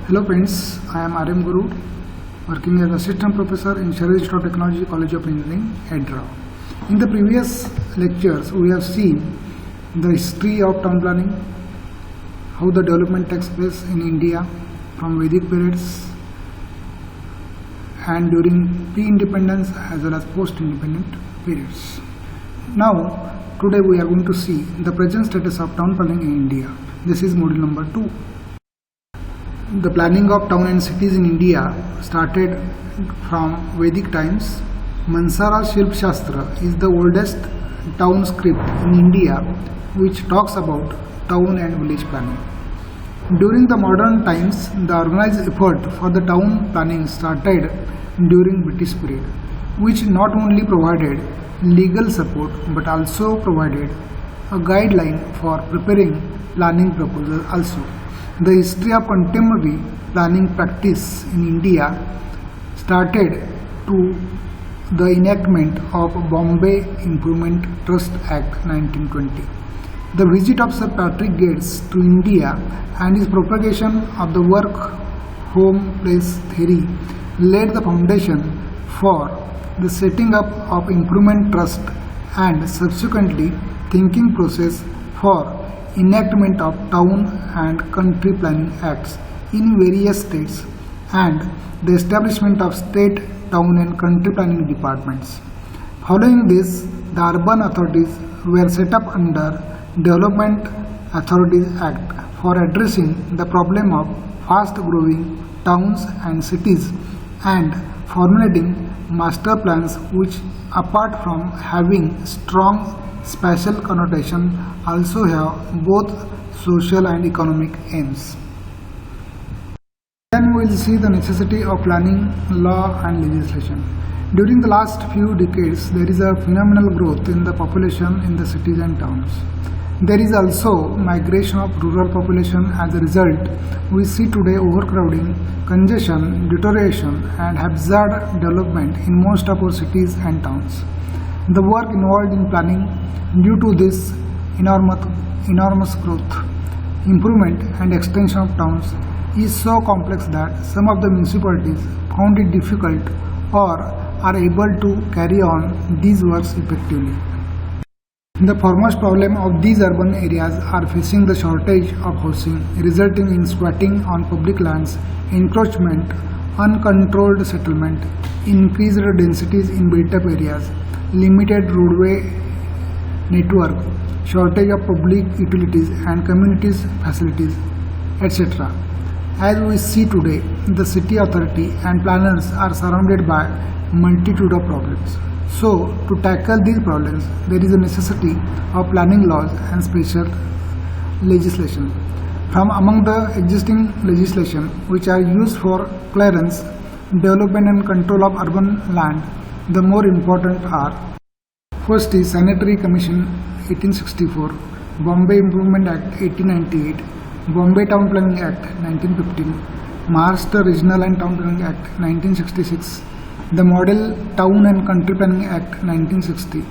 Hello friends, I am RM Guru, working as Assistant Professor in Sharad Institute of Technology, College of Engineering, Hyderabad. In the previous lectures, we have seen the history of town planning, how the development takes place in India from Vedic periods and during pre-independence as well as post-independent periods. Now, today we are going to see the present status of town planning in India. This is module number 2. The planning of town and cities in India started from Vedic times. Mansara Shilp Shastra is the oldest town script in India which talks about town and village planning. During the modern times, the organized effort for the town planning started during British period, which not only provided legal support but also provided a guideline for preparing planning proposals also. The history of contemporary planning practice in India started to the enactment of Bombay Improvement Trust Act 1920. The visit of Sir Patrick Gates to India and his propagation of the work home place theory laid the foundation for the setting up of Improvement Trust and subsequently thinking process for enactment of town and country planning acts in various states and the establishment of state, town and country planning departments. Following this, the urban authorities were set up under Development Authorities Act for addressing the problem of fast growing towns and cities and formulating master plans which, apart from having strong spatial connotation, also have both social and economic aims. Then we will see the necessity of planning, law and legislation. During the last few decades, there is a phenomenal growth in the population in the cities and towns. There is also migration of rural population. As a result, we see today overcrowding, congestion, deterioration and hazard development in most of our cities and towns. The work involved in planning due to this enormous growth, improvement and extension of towns is so complex that some of the municipalities found it difficult or are able to carry on these works effectively. The foremost problem of these urban areas are facing the shortage of housing, resulting in squatting on public lands, encroachment, uncontrolled settlement, increased densities in built-up areas, limited roadway network, shortage of public utilities and communities facilities, etc. As we see today, the city authority and planners are surrounded by multitude of problems. So, to tackle these problems, there is a necessity of planning laws and special legislation. From among the existing legislation which are used for clearance, development and control of urban land, the more important are: first is Sanitary Commission 1864, Bombay Improvement Act 1898, Bombay Town Planning Act 1915, Maharashtra Regional and Town Planning Act 1966, the Model Town and Country Planning Act 1960,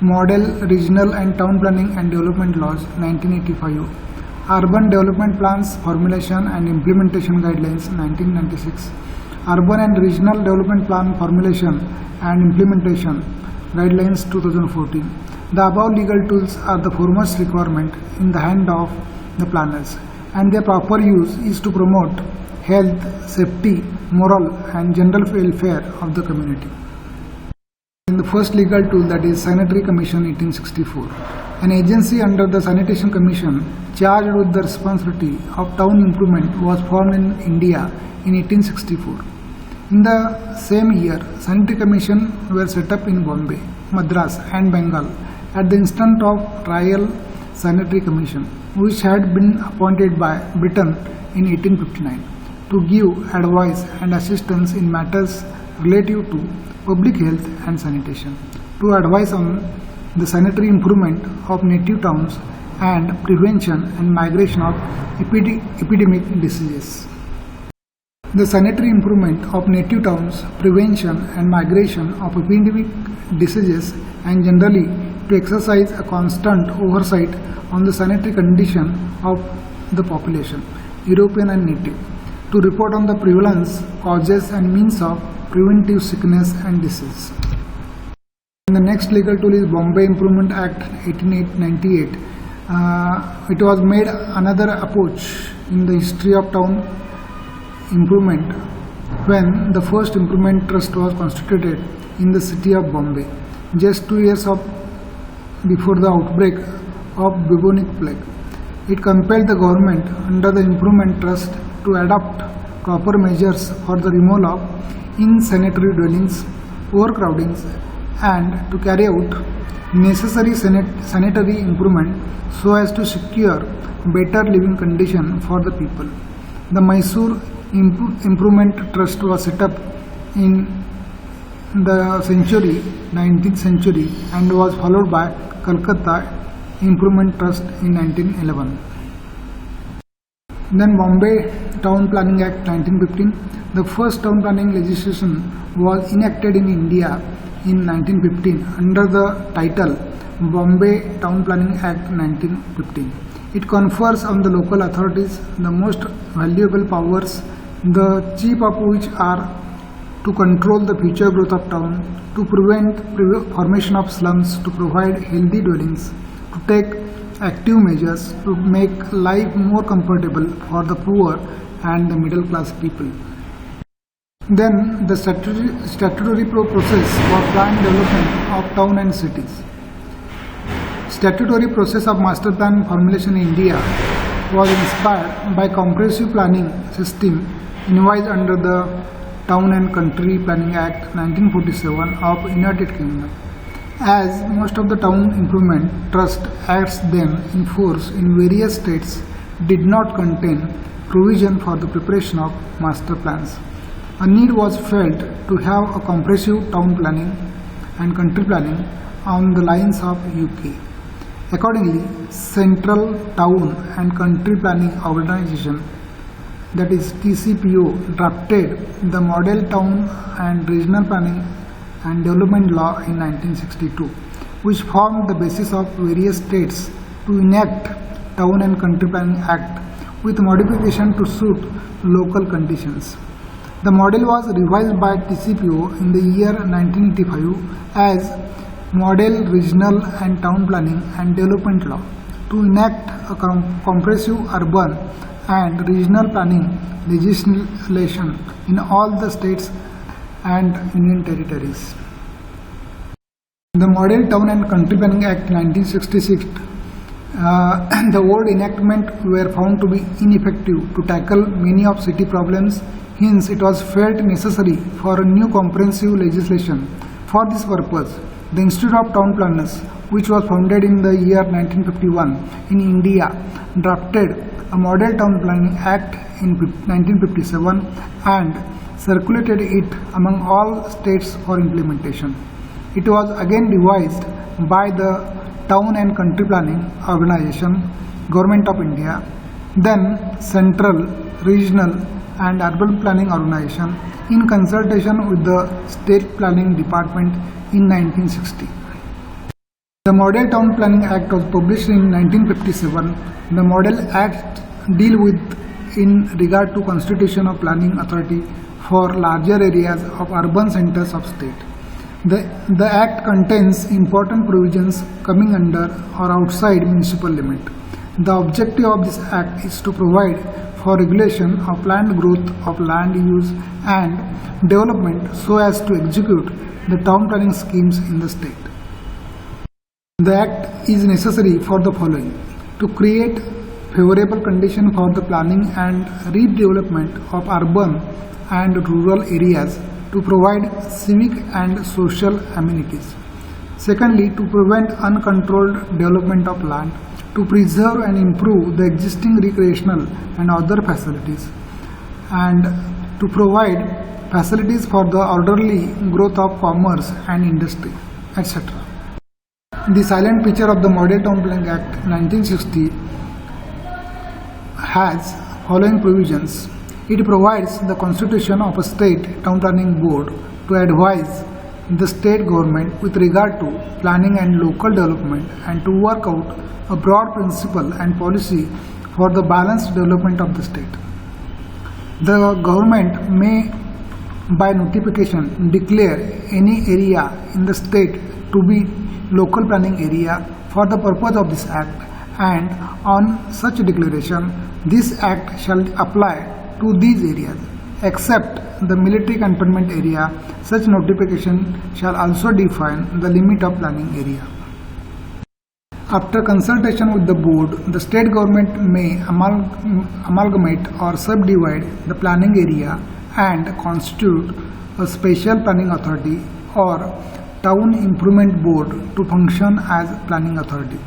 Model Regional and Town Planning and Development Laws 1985, Urban Development Plans Formulation and Implementation Guidelines 1996, Urban and Regional Development Plan Formulation and Implementation Guidelines 2014. The above legal tools are the foremost requirement in the hand of the planners, and their proper use is to promote health, safety, moral and general welfare of the community. In the first legal tool, that is Sanitary Commission 1864, an agency under the Sanitation Commission charged with the responsibility of town improvement was formed in India in 1864. In the same year, Sanitary Commission were set up in Bombay, Madras and Bengal at the instant of Royal Sanitary Commission, which had been appointed by Britain in 1859 to give advice and assistance in matters relative to public health and sanitation, to advise on the sanitary improvement of native towns and prevention and migration of epidemic diseases. The sanitary improvement of native towns, prevention and migration of epidemic diseases, and generally to exercise a constant oversight on the sanitary condition of the population, European and native. to report on the prevalence, causes and means of preventive sickness and disease. And the next legal tool is Bombay Improvement Act 1898. It was made another approach in the history of town improvement when the first improvement trust was constituted in the city of Bombay, just 2 years before the outbreak of bubonic plague. It compelled the government under the improvement trust to adopt proper measures for the removal of insanitary dwellings, overcrowdings, and to carry out necessary sanitary improvement so as to secure better living condition for the people. The Mysore Improvement Trust was set up in the 19th century and was followed by Calcutta Improvement Trust in 1911. Then Bombay Town Planning Act 1915. The first town planning legislation was enacted in India in 1915 under the title Bombay Town Planning Act 1915. It confers on the local authorities the most valuable powers, the chief of which are to control the future growth of town, to prevent formation of slums, to provide healthy dwellings, to take active measures to make life more comfortable for the poor and the middle class people. Then the statutory process for plan development of town and cities. Statutory process of master plan formulation in India was inspired by comprehensive planning system devised under the Town and Country Planning Act 1947 of United Kingdom. As most of the town improvement trust acts then in force in various states did not contain provision for the preparation of master plans, a need was felt to have a comprehensive town planning and country planning on the lines of UK. Accordingly, Central Town and Country Planning Organization, that is TCPO, drafted the Model Town and Regional Planning and Development Law in 1962, which formed the basis of various states to enact Town and Country Planning Act with modification to suit local conditions. The model was revised by TCPO in the year 1985 as Model Regional and Town Planning and Development Law to enact a comprehensive urban and regional planning legislation in all the states and union territories. The Model Town and Country Planning Act 1966, the old enactment were found to be ineffective to tackle many of city problems. Hence, it was felt necessary for a new comprehensive legislation. For this purpose, the Institute of Town Planners, which was founded in the year 1951 in India, drafted a Model Town Planning Act in 1957 and circulated it among all states for implementation. It was again revised by the Town and Country Planning Organization, Government of India, then Central, Regional and Urban Planning Organization in consultation with the State Planning Department in 1960. The Model Town Planning Act was published in 1957. The Model Act deal with in regard to constitution of planning authority for larger areas of urban centers of state. The Act contains important provisions coming under or outside municipal limit. The objective of this Act is to provide for regulation of planned growth of land use and development so as to execute the town planning schemes in the state. The Act is necessary for the following: to create favorable condition for the planning and redevelopment of urban and rural areas, to provide civic and social amenities. Secondly, to prevent uncontrolled development of land, to preserve and improve the existing recreational and other facilities, and to provide facilities for the orderly growth of commerce and industry, etc. The silent picture of the Model Town Planning Act 1960 has following provisions. It provides the constitution of a state town planning board to advise the state government with regard to planning and local development and to work out a broad principle and policy for the balanced development of the state. The government may by notification declare any area in the state to be local planning area for the purpose of this act, and on such declaration this act shall apply to these areas except the military cantonment area. Such notification shall also define the limit of planning area. After consultation with the board, the state government may amalgamate or subdivide the planning area and constitute a special planning authority or town improvement board to function as planning authority.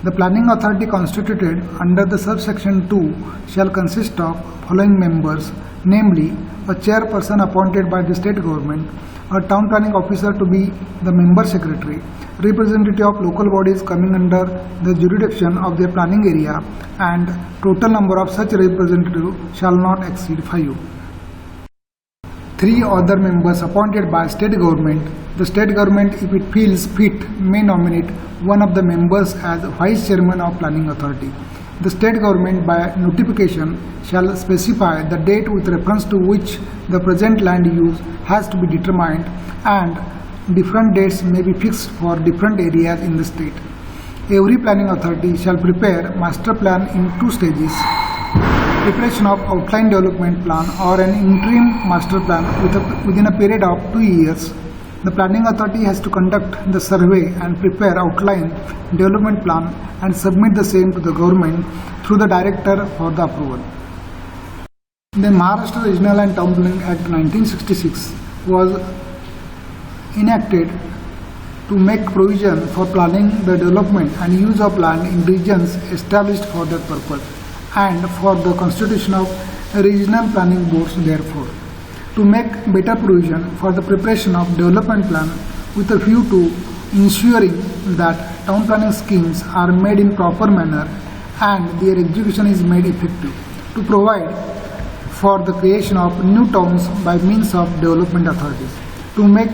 The planning authority constituted under the subsection 2 shall consist of following members, namely a chairperson appointed by the state government, a town planning officer to be the member secretary, representative of local bodies coming under the jurisdiction of their planning area, and total number of such representatives shall not exceed 5. 3 other members appointed by state government. The state government, if it feels fit, may nominate one of the members as vice chairman of planning authority. The state government by notification shall specify the date with reference to which the present land use has to be determined, and different dates may be fixed for different areas in the state. Every planning authority shall prepare master plan in 2 stages. Preparation of outline development plan or an interim master plan within a period of 2 years. The planning authority has to conduct the survey and prepare outline development plan and submit the same to the government through the director for the approval. The Maharashtra Regional and Town Planning Act 1966 was enacted to make provision for planning the development and use of land in regions established for that purpose, and for the constitution of regional planning boards. Therefore, to make better provision for the preparation of development plan with a view to ensuring that town planning schemes are made in proper manner and their execution is made effective, to provide for the creation of new towns by means of development authorities, to make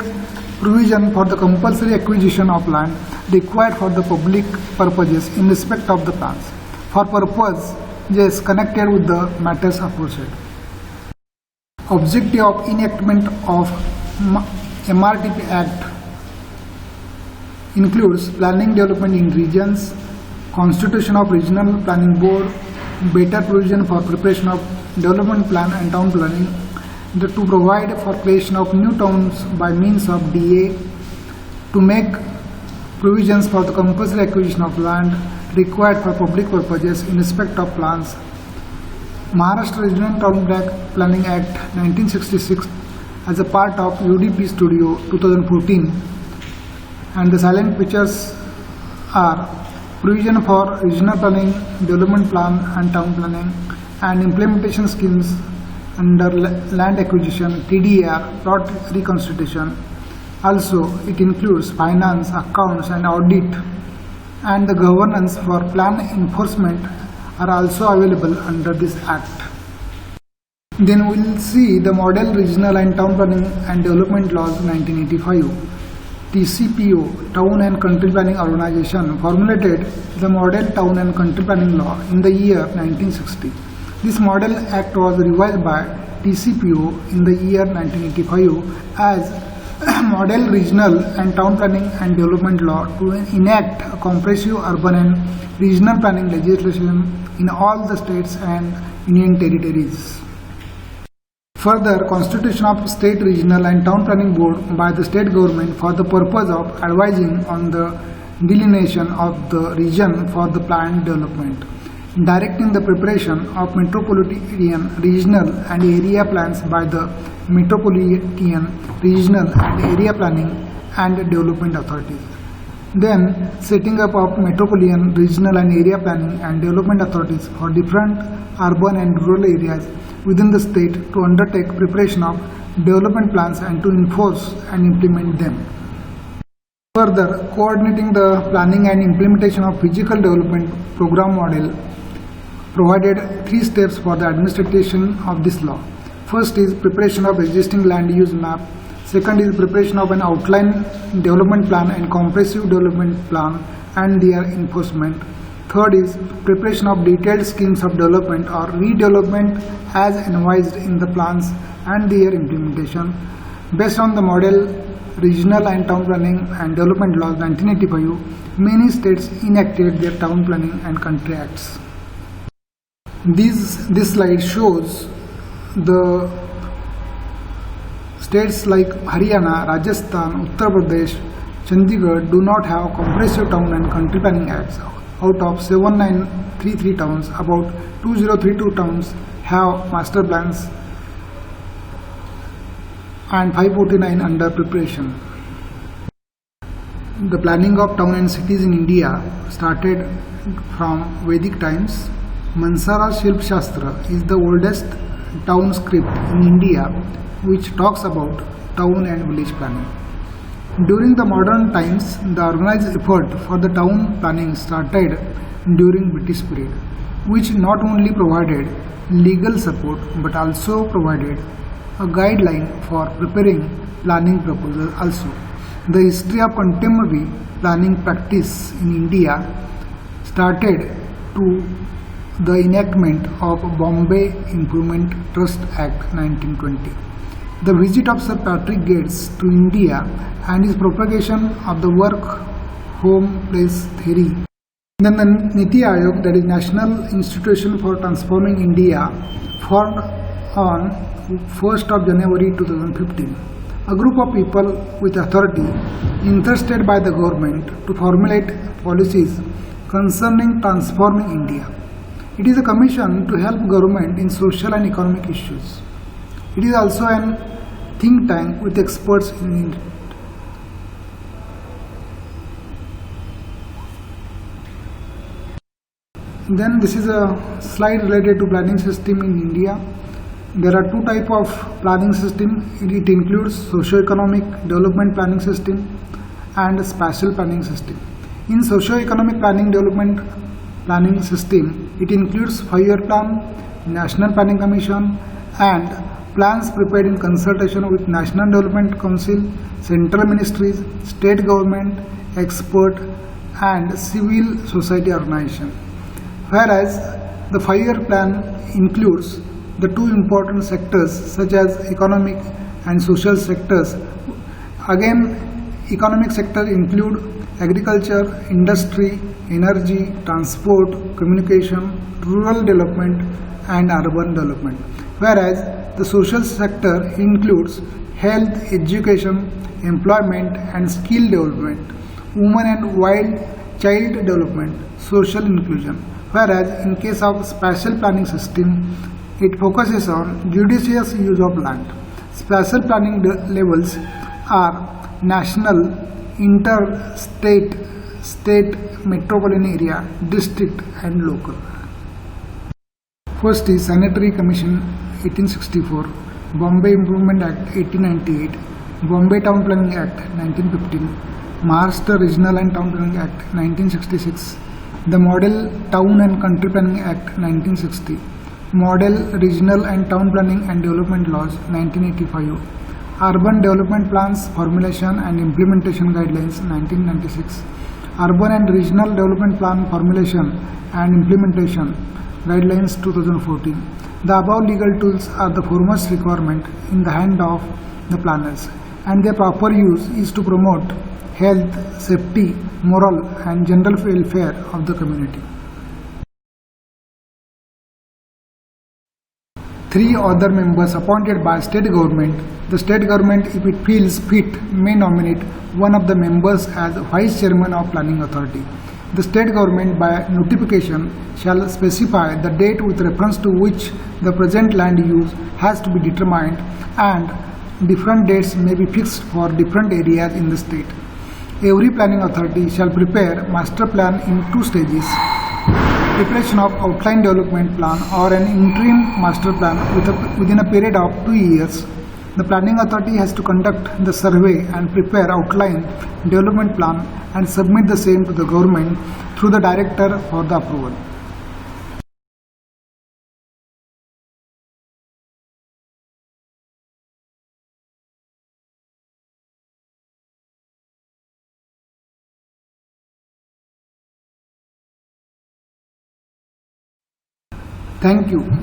provision for the compulsory acquisition of land required for the public purposes in respect of the plans, for purposes connected with the matters aforesaid. Objective of enactment of MRTP Act includes planning development in regions, constitution of regional planning board, better provision for preparation of development plan and town planning, to provide for creation of new towns by means of DA, to make provisions for the compulsory acquisition of land required for public purposes in respect of plans. Maharashtra Regional Town Planning Act 1966 as a part of UDP Studio 2014, and the salient features are provision for regional planning, development plan and town planning, and implementation schemes under land acquisition, TDR, plot reconstitution. Also, it includes finance, accounts and audit, and the governance for plan enforcement are also available under this act. Then we will see the Model Regional and Town Planning and Development Laws 1985. TCPO, Town and Country Planning Organization, formulated the Model Town and Country Planning Law in the year 1960. This Model Act was revised by TCPO in the year 1985 as Model Regional and Town Planning and Development Law to enact a comprehensive urban and regional planning legislation in all the states and union territories. Further, constitution of State Regional and Town Planning Board by the state government for the purpose of advising on the delineation of the region for the planned development, directing the preparation of metropolitan, regional and area plans by the metropolitan, regional and area planning and development authorities. Then, setting up of metropolitan, regional and area planning and development authorities for different urban and rural areas within the state to undertake preparation of development plans and to enforce and implement them. Further, coordinating the planning and implementation of physical development program model provided 3 steps for the administration of this law. First is preparation of existing land use map. Second is preparation of an outline development plan and comprehensive development plan and their enforcement. Third is preparation of detailed schemes of development or redevelopment as advised in the plans and their implementation. Based on the model Regional and Town Planning and Development Laws 1985, many states enacted their town planning and country acts. This slide shows the states like Haryana, Rajasthan, Uttar Pradesh, Chandigarh do not have comprehensive town and country planning acts. Out of 7933 towns, about 2032 towns have master plans and 549 under preparation. The planning of town and cities in India started from Vedic times. Mansara Shilp Shastra is the oldest town script in India which talks about town and village planning. During the modern times, the organized effort for the town planning started during British period, which not only provided legal support but also provided a guideline for preparing planning proposals also. The history of contemporary planning practice in India started to the enactment of Bombay Improvement Trust Act 1920. The visit of Sir Patrick Gates to India and his propagation of the work home place theory. Then the Niti Aayog, that is National Institution for Transforming India, formed on 1st of January 2015. A group of people with authority entrusted by the government to formulate policies concerning transforming India. It is a commission to help government in social and economic issues. It is also an think tank with experts in it. Then this is a slide related to planning system in India. There are two types of planning system. It includes socio-economic development planning system and spatial planning system. In socio-economic development planning system, it includes 5-year plan, National Planning Commission, and plans prepared in consultation with National Development Council, central ministries, state government, expert, and civil society organization. Whereas the 5-year plan includes the two important sectors such as economic and social sectors. Again, economic sector include agriculture, industry, energy, transport, communication, rural development, and urban development. Whereas the social sector includes health, education, employment, and skill development, women and child development, social inclusion. Whereas in case of spatial planning system, it focuses on judicious use of land. Spatial planning levels are national, interstate, state, metropolitan area, district, and local. First is Sanitary Commission 1864, Bombay Improvement Act 1898, Bombay Town Planning Act 1915, Maharashtra Regional and Town Planning Act 1966, the Model Town and Country Planning Act 1960, Model Regional and Town Planning and Development Laws 1985, Urban Development Plans Formulation and Implementation Guidelines 1996, Urban and Regional Development Plan Formulation and Implementation Guidelines 2014. The above legal tools are the foremost requirement in the hand of the planners, and their proper use is to promote health, safety, moral, and general welfare of the community. 3 other members appointed by state government. The state government, if it feels fit, may nominate one of the members as vice chairman of planning authority. The state government by notification shall specify the date with reference to which the present land use has to be determined, and different dates may be fixed for different areas in the state. Every planning authority shall prepare master plan in 2 stages. Preparation of outline development plan or an interim master plan within a period of 2 years. The planning authority has to conduct the survey and prepare outline development plan and submit the same to the government through the director for the approval. Thank you.